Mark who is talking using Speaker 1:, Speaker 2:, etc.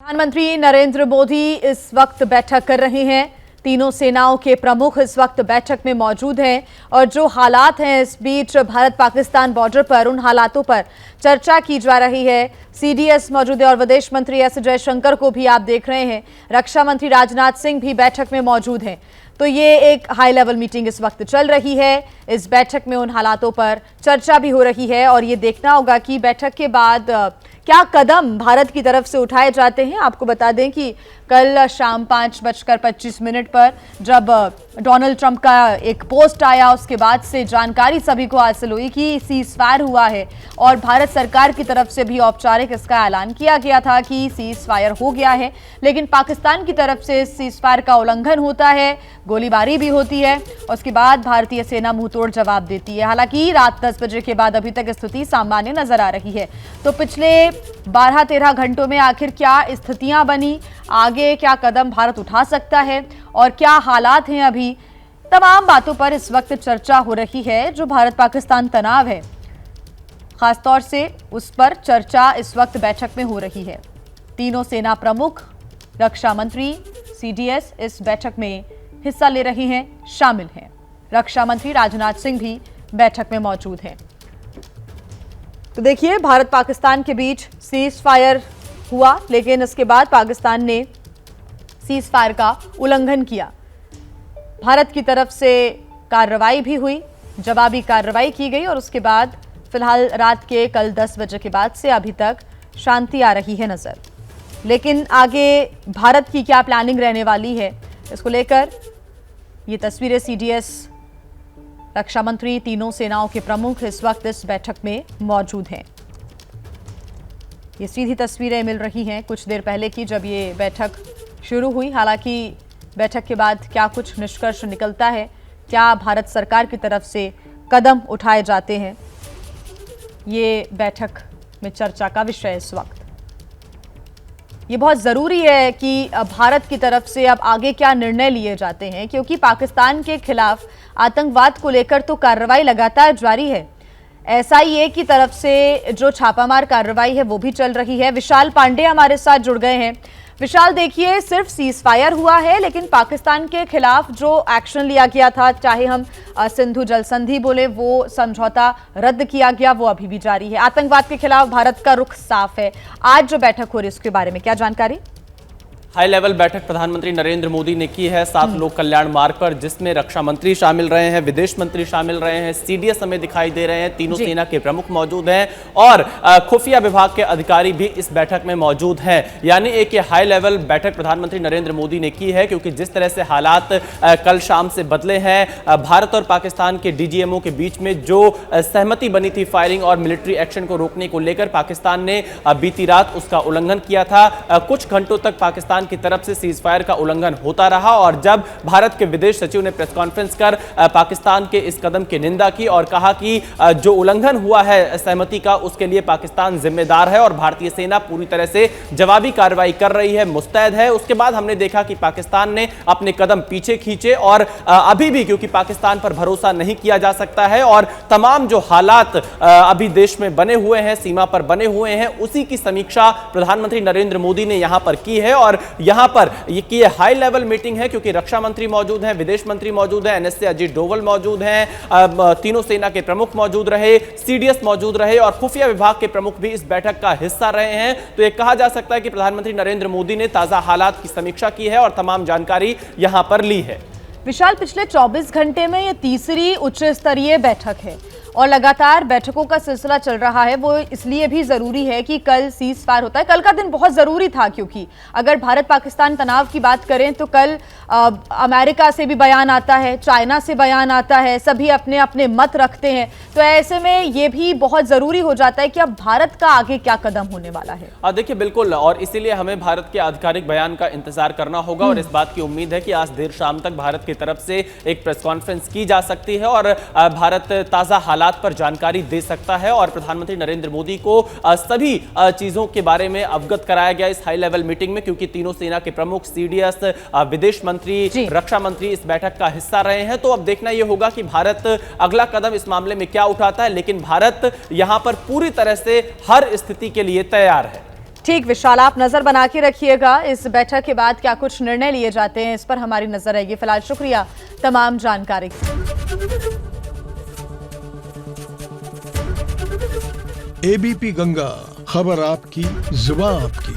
Speaker 1: प्रधानमंत्री नरेंद्र मोदी इस वक्त बैठक कर रहे हैं। तीनों सेनाओं के प्रमुख इस वक्त बैठक में मौजूद हैं और जो हालात हैं इस बीच भारत पाकिस्तान बॉर्डर पर उन हालातों पर चर्चा की जा रही है। सीडीएस मौजूद है और विदेश मंत्री एस जयशंकर को भी आप देख रहे हैं। रक्षा मंत्री राजनाथ सिंह भी बैठक में मौजूद हैं। तो ये एक हाई लेवल मीटिंग इस वक्त चल रही है। इस बैठक में उन हालातों पर चर्चा भी हो रही है और ये देखना होगा कि बैठक के बाद क्या कदम भारत की तरफ से उठाए जाते हैं। आपको बता दें कि कल शाम 5:25 पर जब डोनाल्ड ट्रंप का एक पोस्ट आया उसके बाद से जानकारी सभी को हासिल हुई कि सीज़फायर हुआ है और भारत सरकार की तरफ से भी औपचारिक इसका ऐलान किया गया था कि सीज़फायर हो गया है। लेकिन पाकिस्तान की तरफ से सीज़फायर का उल्लंघन होता है, गोलीबारी भी होती है और उसके बाद भारतीय सेना मुंहतोड़ जवाब देती है। हालांकि रात 10 बजे के बाद अभी तक स्थिति सामान्य नजर आ रही है। तो पिछले 12-13 घंटों में आखिर क्या स्थितियां बनी, आगे क्या कदम भारत उठा सकता है और क्या हालात हैं अभी, तमाम बातों पर इस वक्त चर्चा हो रही है। जो भारत पाकिस्तान तनाव है खासतौर से उस पर चर्चा इस वक्त बैठक में हो रही है। तीनों सेना प्रमुख, रक्षा मंत्री, सीडीएस इस बैठक में हिस्सा ले रहे हैं, शामिल हैं। रक्षा मंत्री राजनाथ सिंह भी बैठक में मौजूद हैं। तो देखिए, भारत पाकिस्तान के बीच सीज फायर हुआ लेकिन इसके बाद पाकिस्तान ने सीज फायर का उल्लंघन किया। भारत की तरफ से कार्रवाई भी हुई, जवाबी कार्रवाई की गई और उसके बाद फिलहाल रात के कल 10 बजे के बाद से अभी तक शांति आ रही है नजर। लेकिन आगे भारत की क्या प्लानिंग रहने वाली है, इसको लेकर ये तस्वीरें सीडीएस, रक्षा मंत्री, तीनों सेनाओं के प्रमुख इस वक्त इस बैठक में मौजूद हैं। ये सीधी तस्वीरें मिल रही हैं कुछ देर पहले की जब ये बैठक शुरू हुई। हालांकि बैठक के बाद क्या कुछ निष्कर्ष निकलता है, क्या भारत सरकार की तरफ से कदम उठाए जाते हैं, ये बैठक में चर्चा का विषय इस वक्त। ये बहुत ज़रूरी है कि भारत की तरफ से अब आगे क्या निर्णय लिए जाते हैं, क्योंकि पाकिस्तान के खिलाफ आतंकवाद को लेकर तो कार्रवाई लगातार जारी है। एसआईए की तरफ से जो छापामार कार्रवाई है वो भी चल रही है। विशाल पांडे हमारे साथ जुड़ गए हैं। विशाल, देखिए, सिर्फ सीज फायर हुआ है लेकिन पाकिस्तान के खिलाफ जो एक्शन लिया गया था, चाहे हम सिंधु जल संधि बोले, वो समझौता रद्द किया गया, वो अभी भी जारी है। आतंकवाद के खिलाफ भारत का रुख साफ है। आज जो बैठक हो रही है उसके बारे में क्या जानकारी?
Speaker 2: हाई लेवल बैठक प्रधानमंत्री नरेंद्र मोदी ने की है 7 लोक कल्याण मार्ग पर, जिसमें रक्षा मंत्री शामिल रहे हैं, विदेश मंत्री शामिल रहे हैं, सीडीएस हमें दिखाई दे रहे हैं, तीनों सेना के प्रमुख मौजूद हैं और खुफिया विभाग के अधिकारी भी इस बैठक में मौजूद हैं। यानी एक ये हाई लेवल बैठक प्रधानमंत्री नरेंद्र मोदी ने की है, क्योंकि जिस तरह से हालात कल शाम से बदले हैं, भारत और पाकिस्तान के डीजीएमओ के बीच में जो सहमति बनी थी फायरिंग और मिलिट्री एक्शन को रोकने को लेकर, पाकिस्तान ने बीती रात उसका उल्लंघन किया था। कुछ घंटों तक पाकिस्तान की तरफ से सीज फायर का उल्लंघन होता रहा और जब भारत के विदेश सचिव ने प्रेस कॉन्फ्रेंस कर पाकिस्तान के इस कदम की निंदा की और कहा कि जो उल्लंघन हुआ है सहमति का, उसके लिए पाकिस्तान जिम्मेदार है और भारतीय सेना पूरी तरह से जवाबी कार्रवाई कर रही है, मुस्तैद है। उसके बाद हमने देखा कि पाकिस्तान ने अपने कदम पीछे खींचे और अभी भी, क्योंकि पाकिस्तान पर भरोसा नहीं किया जा सकता है और तमाम जो हालात अभी देश में बने हुए हैं, सीमा पर बने हुए हैं, उसी की समीक्षा प्रधानमंत्री नरेंद्र मोदी ने यहां पर की है। और यहां पर ये हाई लेवल मीटिंग है क्योंकि रक्षा मंत्री मौजूद हैं, विदेश मंत्री मौजूद हैं, एनएसए अजीत डोवल मौजूद हैं, तीनों सेना के प्रमुख मौजूद रहे, सीडीएस मौजूद रहे और खुफिया विभाग के प्रमुख भी इस बैठक का हिस्सा रहे हैं। तो ये कहा जा सकता है कि प्रधानमंत्री नरेंद्र मोदी ने ताजा हालात की समीक्षा की है और तमाम जानकारी यहां पर ली है।
Speaker 1: विशाल, पिछले 24 घंटे में ये तीसरी उच्च स्तरीय बैठक है और लगातार बैठकों का सिलसिला चल रहा है। वो इसलिए भी जरूरी है कि कल सीज फायर होता है। कल का दिन बहुत जरूरी था क्योंकि अगर भारत पाकिस्तान तनाव की बात करें तो कल अमेरिका से भी बयान आता है, चाइना से बयान आता है, सभी अपने अपने मत रखते हैं। तो ऐसे में ये भी बहुत जरूरी हो जाता है कि अब भारत का आगे क्या कदम होने वाला है।
Speaker 2: देखिए, बिल्कुल, और इसीलिए हमें भारत के आधिकारिक बयान का इंतजार करना होगा और इस बात की उम्मीद है कि आज देर शाम तक भारत की तरफ से एक प्रेस कॉन्फ्रेंस की जा सकती है और भारत ताजा हालात पर जानकारी दे सकता है और प्रधानमंत्री नरेंद्र मोदी को सभी चीजों के बारे में अवगत कराया गया इस हाई लेवल मीटिंग में, क्योंकि तीनों सेना के प्रमुख, सीडीएस, विदेश मंत्री, रक्षा मंत्री इस बैठक का हिस्सा रहे हैं। तो अब देखना यह होगा कि भारत अगला कदम इस मामले में क्या उठाता है, लेकिन भारत यहां पर पूरी तरह से हर स्थिति के लिए तैयार है।
Speaker 1: ठीक विशाल, आप नजर बना के रखिएगा इस बैठक के बाद क्या कुछ निर्णय लिए जाते हैं, इस पर हमारी नजर रहेगी। फिलहाल शुक्रिया तमाम जानकारी।
Speaker 3: एबीपी गंगा, खबर आपकी, जुबान आपकी।